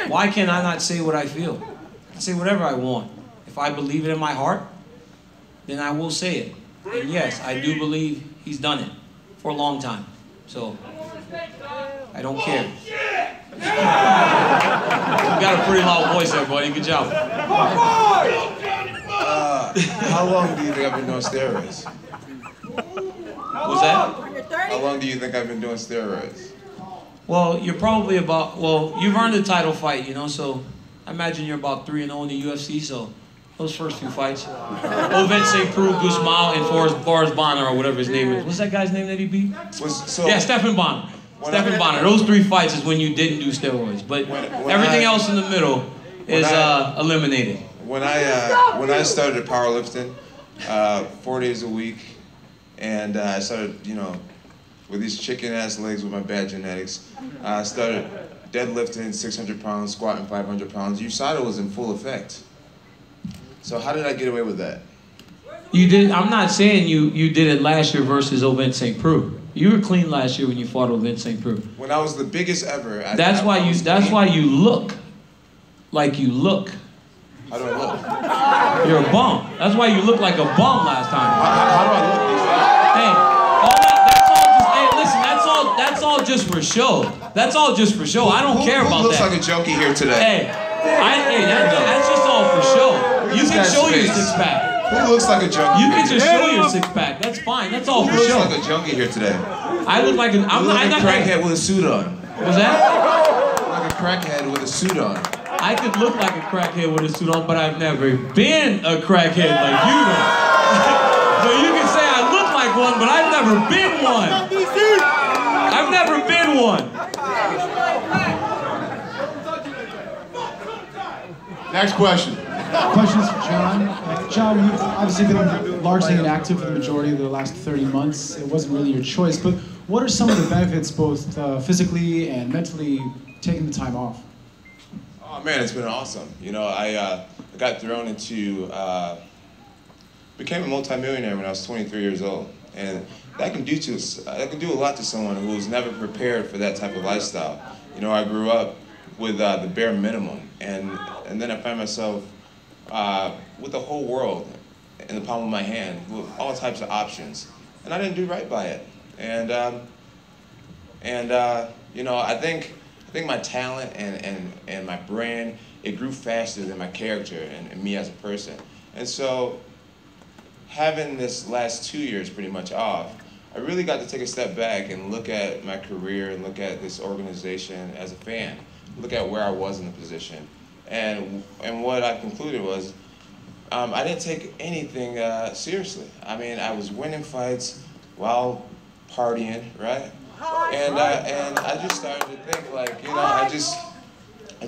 P: Why can't I not say what I feel? I say whatever I want. If I believe it in my heart, then I will say it. And yes, I do believe he's done it for a long time. So, I don't care. You got a pretty loud voice there, buddy. Good job.
J: How long do you think I've been doing steroids?
P: What's that?
J: How long do you think I've been doing steroids?
P: Well, you're probably about, well, you've earned a title fight, you know, so I imagine you're about 3-0 in the UFC, so those first few fights. Ovet St. Preux, Guzmão, and Forrest Bonner, or whatever his name is. What's that guy's name that he beat? Yeah, Stephen Bonner. Stephen Bonner. Those 3 fights is when you didn't do steroids, but everything else in the middle is eliminated.
J: When I started powerlifting, 4 days a week, and I started, you know, with these chicken-ass legs with my bad genetics, I started deadlifting 600 pounds, squatting 500 pounds. USADA was in full effect. So how did I get away with that?
P: You did. I'm not saying you did it last year versus Ovin St. Preux. You were clean last year when you fought Ovin St. Preux.
J: When I was the biggest ever.
P: That's why you look like you look.
J: How do I look?
P: You're a bum. That's why you looked like a bum last time.
J: How do I look these days?
P: Hey, that's all just. Hey, listen. That's all just for show. That's all just for show. I don't care about that.
J: Who looks like a junkie here today?
P: That's just all for show. You can show your six-pack.
J: Who looks like a junkie?
P: You can just show your six-pack. That's fine. That's all for show.
J: Who looks like a junkie here today?
P: I look like I'm
J: like a crackhead with a suit on.
P: Was that?
J: Like a crackhead with a suit on.
P: I could look like a crackhead with a suit on, but I've never been a crackhead like you do. So you can say I look like one, but I've never been one. I've never been one.
L: Next question.
H: Questions for John. John, you've obviously been largely inactive for the majority of the last 30 months. It wasn't really your choice, but what are some of the benefits, both physically and mentally, taking the time off?
J: Oh man, it's been awesome. You know, I got thrown into, became a multimillionaire when I was 23 years old, and that can do a lot to someone who was never prepared for that type of lifestyle. You know, I grew up with the bare minimum, and then I found myself with the whole world in the palm of my hand, with all types of options, and I didn't do right by it. And you know, I think my talent and my brand, it grew faster than my character and me as a person. And so, having this last 2 years pretty much off, I really got to take a step back and look at my career and look at this organization as a fan, look at where I was in the position. And what I concluded was, I didn't take anything seriously. I mean, I was winning fights while partying, right? And I just started to think, like, you know, I just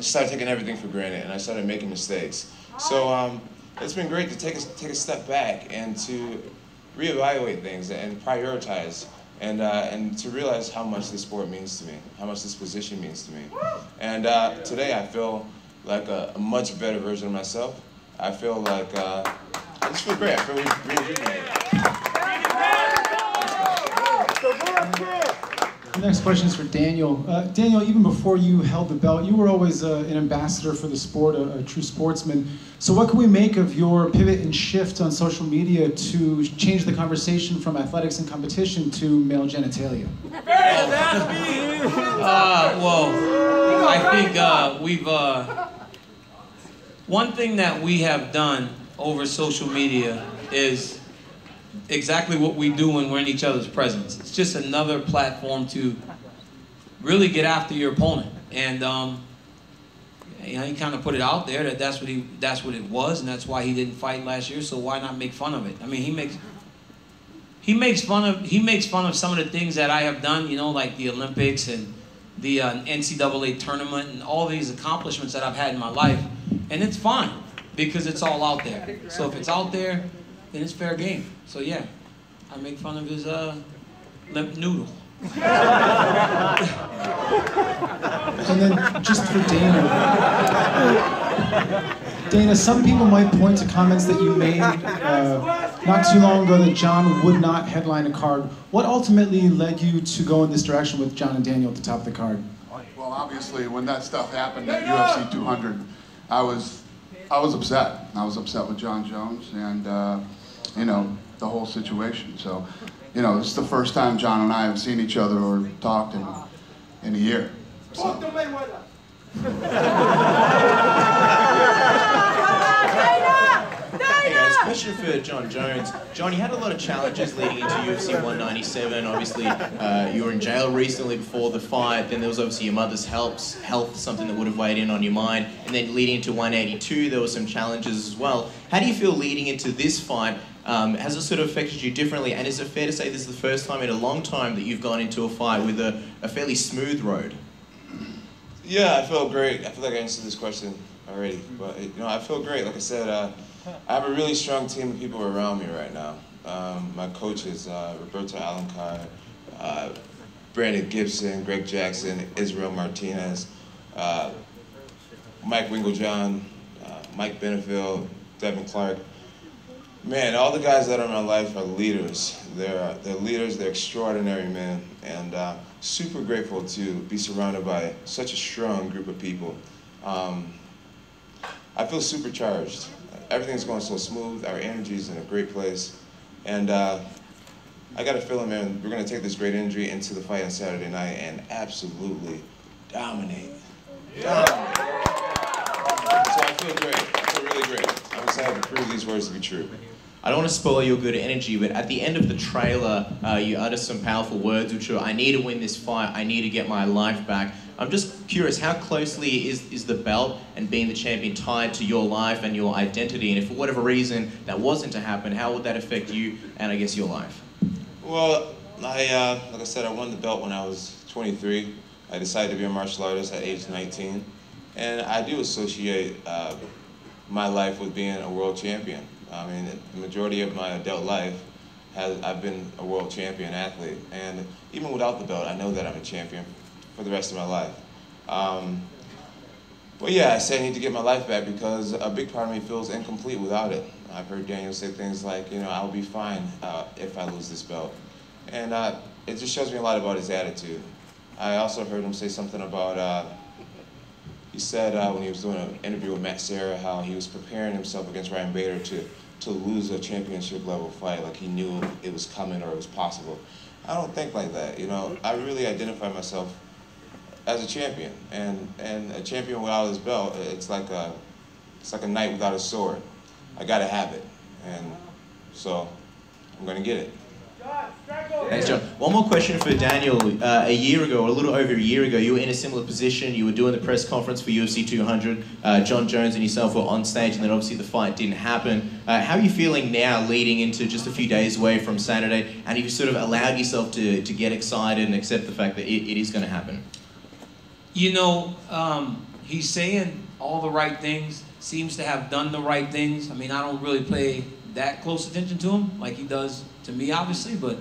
J: started taking everything for granted, and I started making mistakes. So it's been great to take a step back and to reevaluate things and prioritize, and to realize how much this sport means to me, how much this position means to me. And today I feel like a much better version of myself. I feel like, I just feel great. I feel rejuvenated.
H: The next question is for Daniel. Daniel, even before you held the belt, you were always an ambassador for the sport, a true sportsman. So what can we make of your pivot and shift on social media to change the conversation from athletics and competition to male genitalia?
P: Well, I think we've... one thing that we have done over social media is exactly what we do when we're in each other's presence. It's just another platform to really get after your opponent. And you know, he kind of put it out there that that's what it was, and that's why he didn't fight last year. So why not make fun of it? I mean, he makes fun of some of the things that I have done. You know, like the Olympics and the NCAA tournament and all these accomplishments that I've had in my life. And it's fine because it's all out there. So if it's out there, then it's fair game. So yeah, I make fun of his limp noodle.
H: And then just for Dana, some people might point to comments that you made not too long ago that John would not headline a card. What ultimately led you to go in this direction with John and Daniel at the top of the card?
L: Well, obviously, when that stuff happened at UFC 200, I was upset. I was upset with John Jones and you know, the whole situation. So, you know, this is the first time John and I have seen each other or talked in a year. So.
S: Hey guys, question for John Jones. John, you had a lot of challenges leading into UFC 197. Obviously, you were in jail recently before the fight. Then there was obviously your mother's health, something that would have weighed in on your mind. And then leading into 182, there were some challenges as well. How do you feel leading into this fight? Has it sort of affected you differently? And is it fair to say this is the first time in a long time that you've gone into a fight with a fairly smooth road?
J: Yeah, I feel great. I feel like I answered this question already, but you know, I feel great. Like I said, I have a really strong team of people around me right now. My coaches, Roberto Alencar, Brandon Gibson, Greg Jackson, Israel Martinez, Mike Winkeljohn, Mike Benefield, Devin Clark. Man, all the guys that are in my life are leaders. They're leaders, they're extraordinary men, and super grateful to be surrounded by such a strong group of people. I feel supercharged. Everything's going so smooth, our energy's in a great place, and I got a feeling, man, we're going to take this great energy into the fight on Saturday night and absolutely dominate. So I feel great. I feel really great. I'm excited to prove these words to be true.
S: I don't want to spoil your good energy, but at the end of the trailer, you utter some powerful words, which are, I need to win this fight, I need to get my life back. I'm just curious, how closely is the belt and being the champion tied to your life and your identity? And if for whatever reason that wasn't to happen, how would that affect you and I guess your life?
J: Well, like I said, I won the belt when I was 23. I decided to be a martial artist at age 19. And I do associate my life with being a world champion. I mean, the majority of my adult life, I've been a world champion athlete. And even without the belt, I know that I'm a champion for the rest of my life. But yeah, I say I need to get my life back because a big part of me feels incomplete without it. I've heard Daniel say things like, you know, I'll be fine if I lose this belt. And it just shows me a lot about his attitude. I also heard him say something about, he said when he was doing an interview with Matt Serra, how he was preparing himself against Ryan Bader to lose a championship level fight, like he knew it was coming or it was possible. I don't think like that, you know. I really identify myself as a champion, and a champion without his belt, it's like a knight without a sword. I gotta have it, and so I'm gonna get it.
S: Thanks, John. One more question for Daniel. A year ago, or a little over a year ago, you were in a similar position. You were doing the press conference for UFC 200. John Jones and yourself were on stage, and then obviously the fight didn't happen. How are you feeling now, leading into just a few days away from Saturday? And have you sort of allowed yourself to get excited and accept the fact that it is going to happen?
P: You know, he's saying all the right things, seems to have done the right things. I mean, I don't really pay that close attention to him like he does to me, obviously, but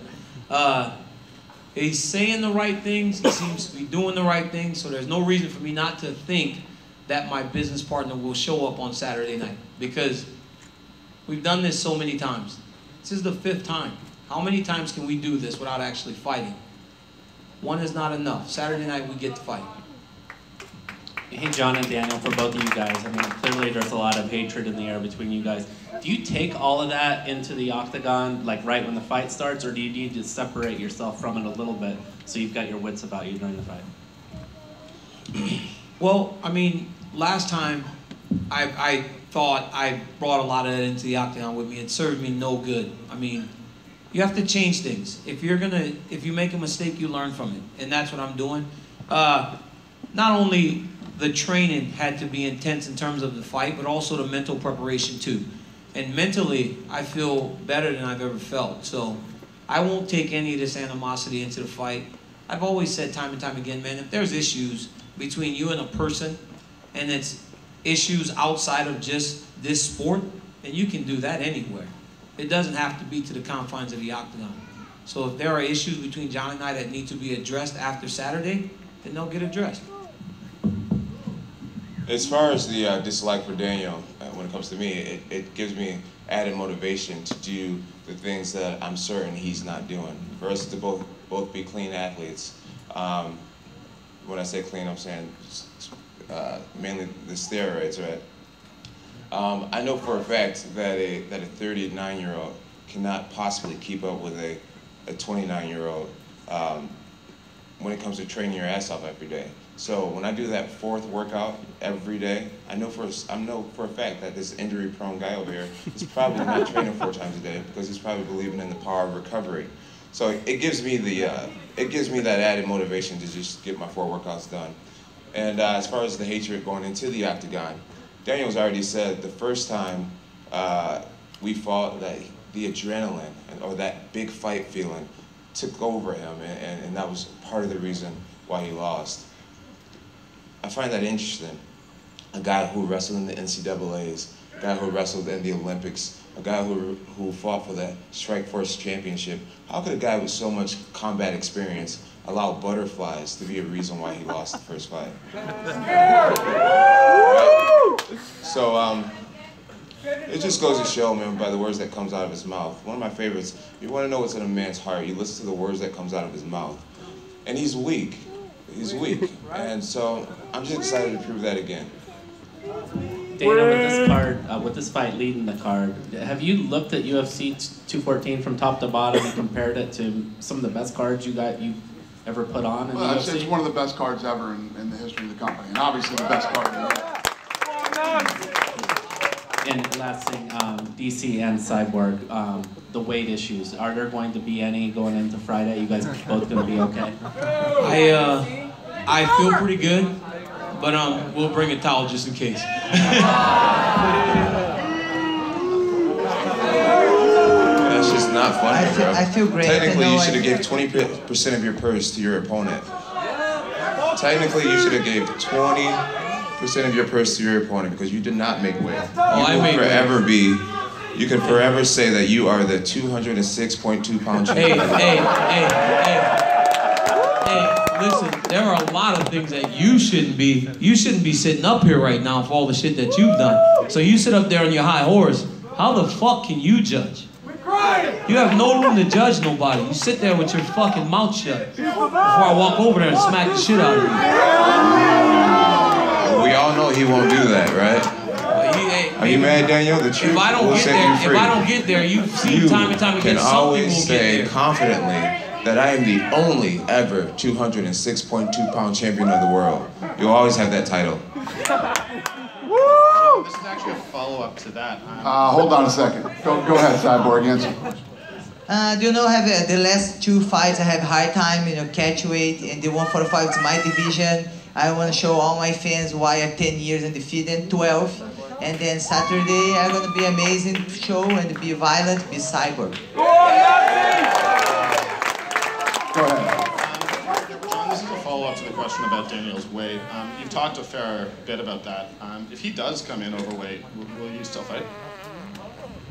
P: he's saying the right things, he seems to be doing the right things, so there's no reason for me not to think that my business partner will show up on Saturday night, because we've done this so many times. This is the 5th time. How many times can we do this without actually fighting? One is not enough. Saturday night we get to fight.
K: Hey, John and Daniel, for both of you guys, I mean, clearly there's a lot of hatred in the air between you guys. Do you take all of that into the octagon, like right when the fight starts, or do you need to separate yourself from it a little bit so you've got your wits about you during the fight?
P: Well, I mean, last time I thought I brought a lot of that into the octagon with me. It served me no good. I mean, you have to change things. If you make a mistake, you learn from it, and that's what I'm doing. Not only the training had to be intense in terms of the fight, but also the mental preparation too. And mentally, I feel better than I've ever felt. So I won't take any of this animosity into the fight. I've always said time and time again, man, if there's issues between you and a person, and it's issues outside of just this sport, then you can do that anywhere. It doesn't have to be to the confines of the octagon. So if there are issues between John and I that need to be addressed after Saturday, then they'll get addressed.
J: As far as the dislike for Daniel, when it comes to me, it gives me added motivation to do the things that I'm certain he's not doing. For us to both be clean athletes. When I say clean, I'm saying mainly the steroids, right? I know for a fact that a 39-year-old cannot possibly keep up with a 29-year-old when it comes to training your ass off every day. So when I do that 4th workout every day, I know for a fact that this injury-prone guy over here is probably not training 4 times a day because he's probably believing in the power of recovery. So it gives me that added motivation to just get my 4 workouts done. And as far as the hatred going into the octagon, Daniel's already said the first time we fought, that the adrenaline or that big fight feeling took over him, and that was part of the reason why he lost. I find that interesting. A guy who wrestled in the NCAAs, a guy who wrestled in the Olympics, a guy who fought for the Strikeforce Championship. How could a guy with so much combat experience allow butterflies to be a reason why he lost the first fight? Right? So It just goes to show, man, by the words that comes out of his mouth. One of my favorites, you want to know what's in a man's heart, you listen to the words that comes out of his mouth. And he's weak. He's weak. And so I'm just excited to prove that again.
K: Dana, with this card, with this fight leading the card, have you looked at UFC 214 from top to bottom and compared it to some of the best cards you ever put on in the UFC?
L: It's one of the best cards ever in the history of the company, and obviously the best card in the world.
K: And last thing, DC and Cyborg, the weight issues. Are there going to be any going into Friday? You guys both going to be okay?
P: I feel pretty good, but we'll bring a towel just in case.
J: That's just not funny, bro.
Q: I feel great.
J: Technically, you should have gave 20% of your purse to your opponent. Technically, you should have gave 20% of your purse to your opponent because you did not make weight. You can forever say that you are the 206.2 pound champion.
P: Hey, listen, there are a lot of things that you shouldn't be sitting up here right now for all the shit that you've done. So you sit up there on your high horse, how the fuck can you judge? You have no room to judge nobody. You sit there with your fucking mouth shut before I walk over there and smack the shit out of you.
J: We all know he won't do that, right? Are you mad, Daniel? The truth will set you free.
P: If I don't get there, you've seen time and time again,
J: can always say confidently that I am the only ever 206.2 pound champion of the world. You'll always have that title.
U: Woo! This is actually a follow-up to that.
L: Hold on a second. Go ahead, Cyborg, answer.
Q: Do you know, the last two fights I have high time, catch weight, and the 145 is my division. I want to show all my fans why I'm 10 years undefeated, 12. And then Saturday, I'm going to be amazing show and be violent, be Cyborg.
U: Go ahead. John, this is a follow-up to the question about Daniel's weight. You've talked a fair bit about that. If he does come in overweight, will you still fight?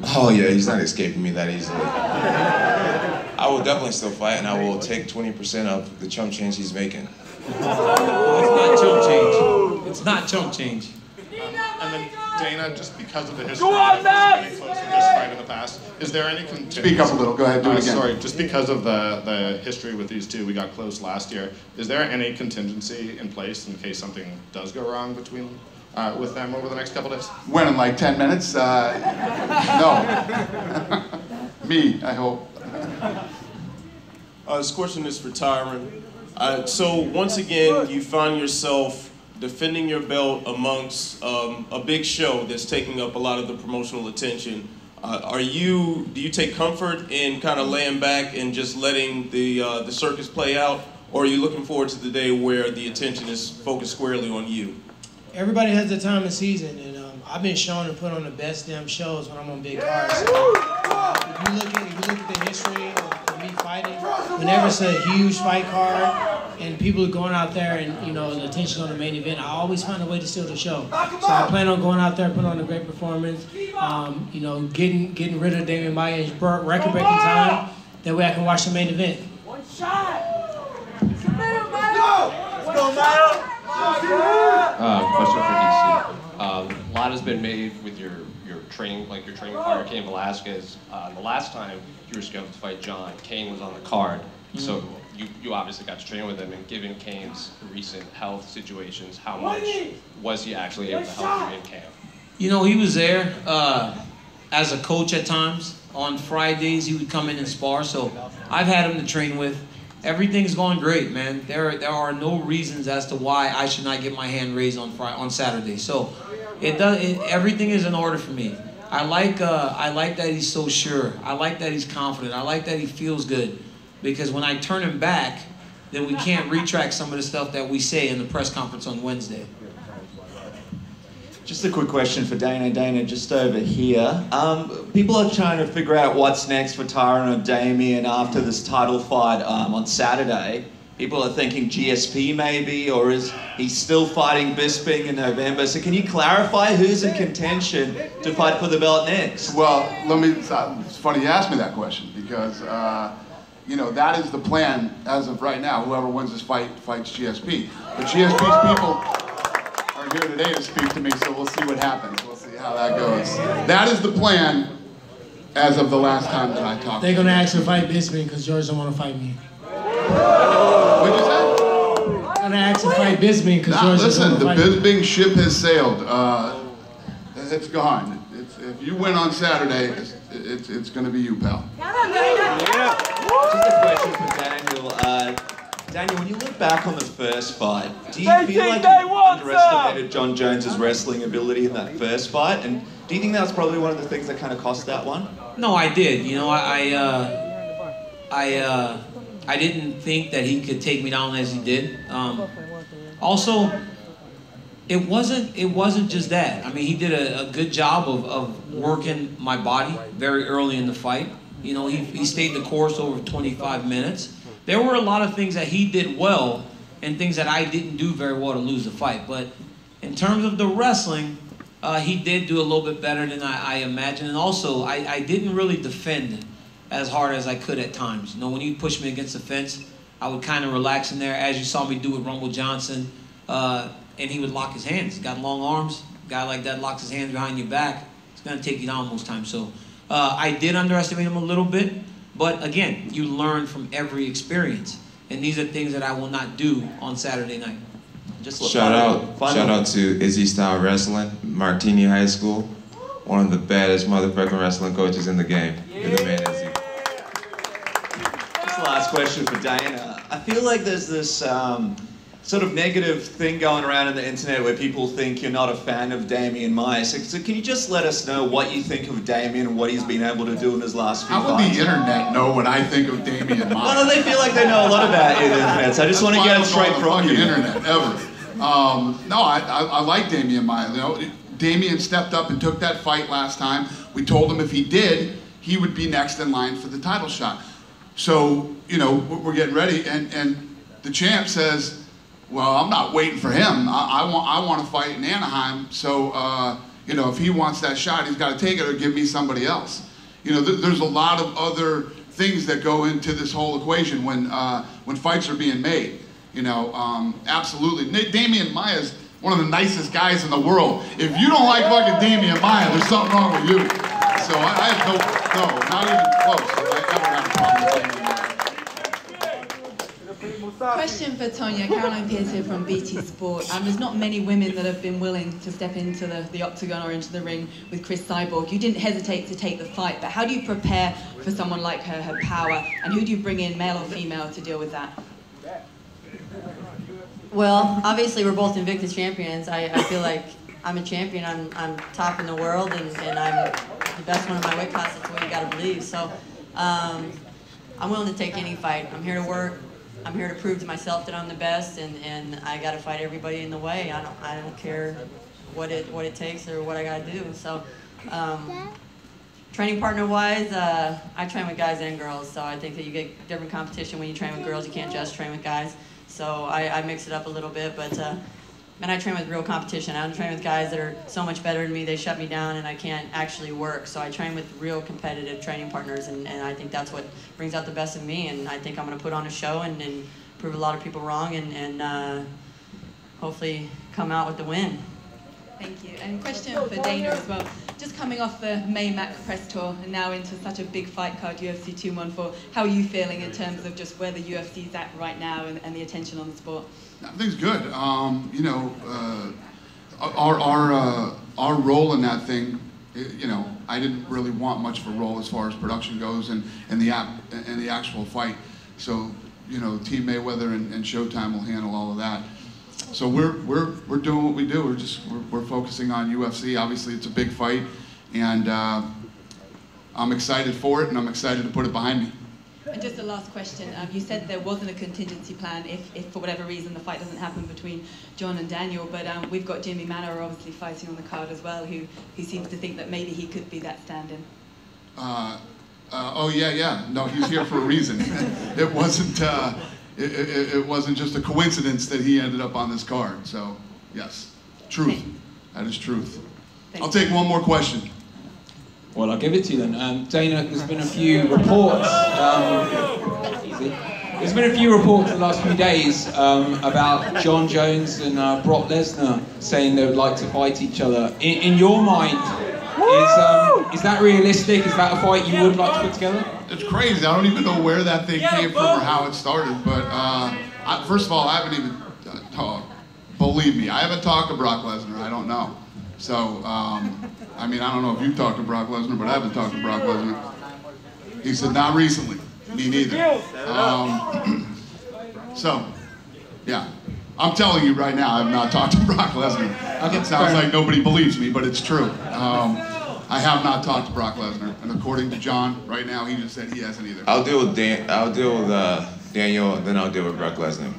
J: Oh yeah, he's not escaping me that easily. I will definitely still fight, and I will take 20% of the chump change he's making.
P: It's not chump change. It's not chump change.
U: And then Dana, just because of the history of getting close with this fight in the past, is there any contingency?
L: Speak up a little. Go ahead, do it again.
U: Sorry, just because of the history with these two, we got close last year. Is there any contingency in place in case something does go wrong between with them over the next couple days?
L: When, in like 10 minutes? No. Me, I hope.
V: This question is for Tyron. So once again, you find yourself defending your belt amongst a big show that's taking up a lot of the promotional attention. Do you take comfort in kind of laying back and just letting the circus play out, or are you looking forward to the day where the attention is focused squarely on you?
E: Everybody has their time of season, and I've been shown to put on the best damn shows when I'm on big cards. So, if you look at the history of me fighting, whenever it's a huge fight card and people are going out there and the attention on the main event, I always find a way to steal the show. So I plan on going out there, putting on a great performance, getting rid of Damian Maia's record-breaking time. That way I can watch the main event.
U: One shot. Let's go, Maia.
W: Question for DC. A lot has been made with your training, like your training partner, Cain Velasquez. The last time you were scheduled to fight John, Cain was on the card. So you obviously got to train with him, and given Cain's recent health situations, how much was he actually able to help you in camp?
P: He was there as a coach at times. On Fridays, he would come in and spar, so I've had him to train with. Everything's going great, man. There are no reasons as to why I should not get my hand raised on Saturday. So everything is in order for me. I like that he's so sure. I like that he's confident. I like that he feels good. Because when I turn him back, then we can't retract some of the stuff that we say in the press conference on Wednesday.
X: Just a quick question for Dana. Dana, just over here. People are trying to figure out what's next for Tyron and Damian after this title fight on Saturday. People are thinking GSP maybe, or is he still fighting Bisping in November? So can you clarify who's in contention to fight for the belt next?
L: Well, it's funny you asked me that question because, that is the plan as of right now. Whoever wins this fight fights GSP. But GSP's people are here today to speak to me, so we'll see what happens. We'll see. how that goes. That is the plan as of the last time that I talked.
D: They're gonna actually fight Bisping because George don't want to fight me.
L: What'd you say?
D: They're gonna actually fight Bisping because George doesn't
L: Listen,
D: want
L: the
D: to fight me.
L: Bisping ship has sailed. It's gone. If you win on Saturday, it's going to be you, pal.
X: Just a question for Daniel. Daniel, when you look back on the first fight, do you feel like you underestimated John Jones's wrestling ability in that first fight? And do you think that was probably one of the things that kind of cost that one?
P: No, I did. You know, I didn't think that he could take me down as he did. Also, it wasn't just that. I mean, he did a good job of working my body very early in the fight. You know, he stayed the course over 25 minutes. There were a lot of things that he did well and things that I didn't do very well to lose the fight. But in terms of the wrestling, he did do a little bit better than I imagined. And also, I didn't really defend as hard as I could at times. You know, when he pushed me against the fence, I would kind of relax in there, as you saw me do with Rumble Johnson. And he would lock his hands. He's got long arms. A guy like that locks his hands behind your back. It's going to take you down most times. So I did underestimate him a little bit. But again, you learn from every experience. And these are things that I will not do on Saturday night.
N: Just shout out to Izzy Style Wrestling, Martini High School. One of the baddest motherfucking wrestling coaches in the game. You're the man, Izzy.
X: Just the last question for Dana. I feel like there's this sort of negative thing going around on the internet where people think you're not a fan of Damian Maia. So can you just let us know what you think of Damian and what he's been able to do in his last few
L: How would
X: fights?
L: the internet know what I think of Damian Maia?
X: Well, they feel like they know a lot about you, the internet, so I just want to get it straight from you.
L: Internet, ever. No, I like Damian Maia. You know, Damian stepped up and took that fight last time. We told him if he did, he would be next in line for the title shot. So, you know, we're getting ready, and the champ says, well, I'm not waiting for him. I want to fight in Anaheim. So, you know, if he wants that shot, he's got to take it or give me somebody else. You know, there's a lot of other things that go into this whole equation when fights are being made. You know, absolutely. Damian Maia is one of the nicest guys in the world. If you don't like fucking Damian Maia, there's something wrong with you. So I have no, not even close. I ever had a problem with Damian Maia.
F: Question for Tonya. Caroline Pierce here from BT Sport. There's not many women that have been willing to step into the octagon or into the ring with Chris Cyborg. You didn't hesitate to take the fight, but how do you prepare for someone like her power, and who do you bring in, male or female, to deal with that?
R: Well, obviously we're both Invictus champions. I feel like I'm a champion. I'm top in the world, and I'm the best one in my weight class. That's what you got to believe. So I'm willing to take any fight. I'm here to work. I'm here to prove to myself that I'm the best, and I got to fight everybody in the way. I don't care what it takes or what I got to do. So training partner wise, I train with guys and girls. So I think that you get different competition when you train with girls. You can't just train with guys. So I mix it up a little bit, but and I train with real competition. I don't train with guys that are so much better than me. They shut me down and I can't actually work. So I train with real competitive training partners, and I think that's what brings out the best of me. And I think I'm going to put on a show and prove a lot of people wrong, and hopefully come out with the win.
F: Thank you. And question for Dana as well. Just coming off the May Mac press tour and now into such a big fight card, UFC 214, how are you feeling in terms of just where the UFC is at right now and the attention on the sport?
L: Everything's good. You know, our role in that thing, you know, I didn't really want much of a role as far as production goes and the actual fight. So, you know, Team Mayweather and Showtime will handle all of that. So we're doing what we do. We're focusing on UFC. Obviously, it's a big fight, and I'm excited for it, and I'm excited to put it behind me.
F: And just the last question. You said there wasn't a contingency plan if for whatever reason the fight doesn't happen between John and Daniel, but we've got Jimmy Manor obviously fighting on the card as well, who seems to think that maybe he could be that stand-in.
L: Oh yeah. No, he's here for a reason. It wasn't. It wasn't just a coincidence that he ended up on this card. So, yes, truth. That is truth. I'll take one more question.
O: Well, I'll give it to you then. Dana, there's been a few reports. There's been a few reports in the last few days about Jon Jones and Brock Lesnar saying they would like to fight each other. In your mind, is that realistic? Is that a fight you would like to put together?
L: It's crazy. I don't even know where that thing came from or how it started. But first of all, I haven't even talked. Believe me, I haven't talked to Brock Lesnar. I don't know. So, I mean, I don't know if you've talked to Brock Lesnar, but I haven't talked to Brock Lesnar. He said, not recently. Me neither. So, yeah. I'm telling you right now, I have not talked to Brock Lesnar. It sounds like nobody believes me, but it's true. I have not talked to Brock Lesnar, and according to John, right now, he just said he hasn't either.
N: I'll deal with Daniel, and then I'll deal with Brock Lesnar.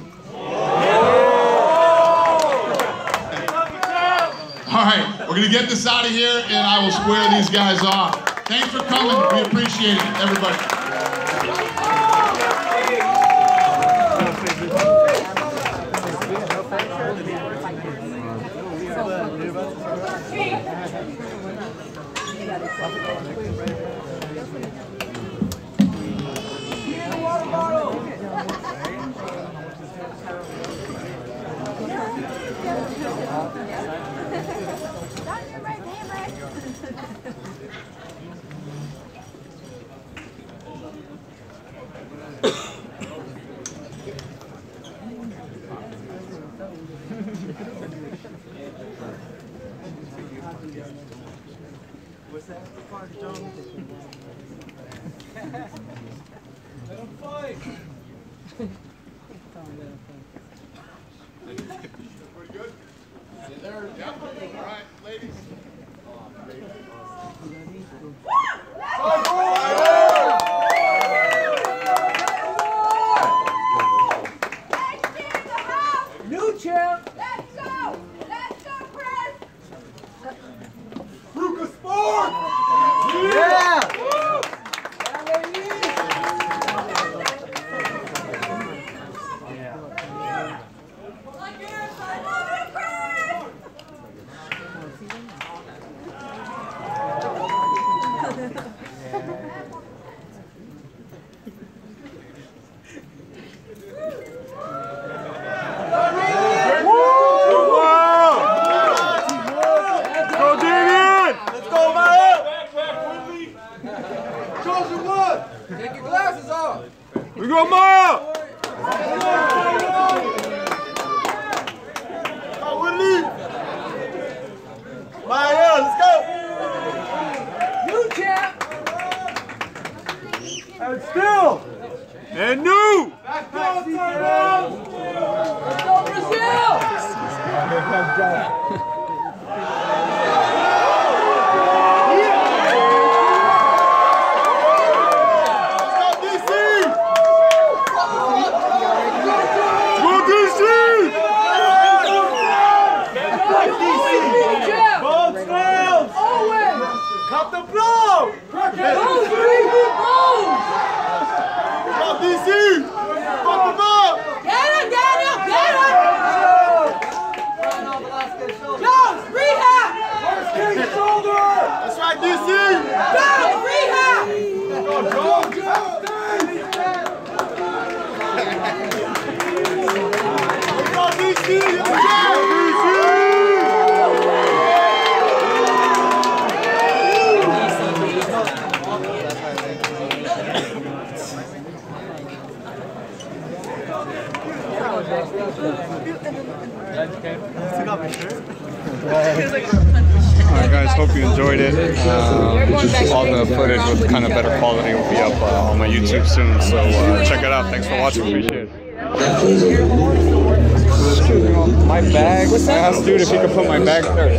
L: All right, we're gonna get this out of here, and I will square these guys off. Thanks for coming. We appreciate it, everybody.
B: What's that? Let him fight!
L: Pretty good? There, yep. All right, ladies.
B: New champ! Let's go! Let's go, Chris! Ruka Sport! Yeah!
A: Take your glasses off.
B: We go, Maya! Maya, let's go! New champ! And still! And new! Let's go, Brazil! Here comes John. Cut the blow! Cut DC! Cut the ball! Get him, Daniel! Get him! Jones, rehab! First kick, shoulder! That's right, DC! Jones, rehab! Go, Jones! Go, DC!
G: Alright guys, hope you enjoyed it. All the footage with kind of better quality will be up on my YouTube soon, so check it out. Thanks for watching, appreciate it. My bag, I asked dude if he could put my bag there.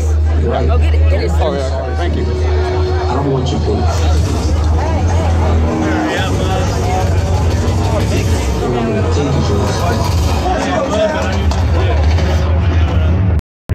B: Go get it,
G: Oh yeah, thank you.
C: I don't want you to